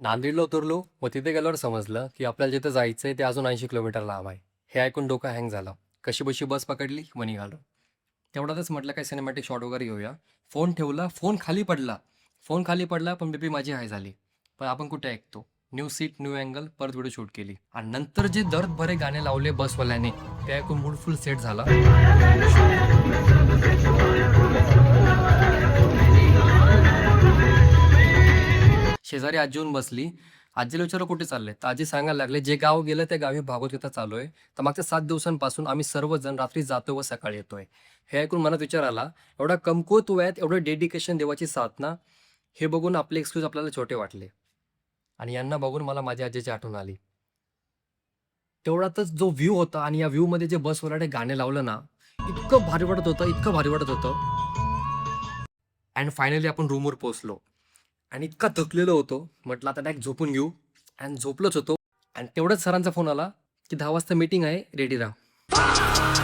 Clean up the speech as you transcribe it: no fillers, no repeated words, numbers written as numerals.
नांदेडला उतरलो व तिथे गेल्यावर समजलं की आपल्याला जिथं जायचंय ते अजून 80 किलोमीटर लांब आहे. हे ऐकून डोकं हँग झालं. कशी बशी बस पकडली व निघालो. तेवढ्यातच म्हटलं काही सिनेमॅटिक शॉट वगैरे घेऊया. फोन ठेवला, फोन खाली पडला पण बेबी माझी हाय झाली. पण आपण कुठे ऐकतो. न्यू सीट न्यू अँगल परत व्हिडिओ शूट केली आणि नंतर जे दर्द भरे गाणे लावले बसवाल्याने ते ऐकून मूड फुल सेट झाला. शेजारी आजी येऊन बसली. आजीला विचारलं कुठे चालले, तर आजी सांगायला लागले जे गाव गेलं त्या गावी भागवत चालू आहे. तर मागच्या 7 दिवसांपासून आम्ही सर्वजण रात्री जातो व सकाळी येतोय. हे ऐकून मनात विचार आला, एवढा कमकुवत वयात एवढं डेडिकेशन देवाची साधना. हे बघून आपले एक्सक्यूज आपल्याला छोटे वाटले आणि यांना बघून मला माझ्या आजीची आठवण आली. तेवढ्यातच जो व्ह्यू होता आणि या व्ह्यू मध्ये जे बसवाल्याने गाणे लावलं ना, इतकं भारी वाटत होतं, इतकं भारी वाटत होतं. अँड फायनली आपण रूमवर पोहोचलो आणि इतका थकलेलो होतो. म्हटलं आता डायरेक्ट झोपून घेऊ आणि झोपलोच होतो. आणि तेवढ्याच सरांचा फोन आला की 10 वाजता मीटिंग आहे, रेडी राहा.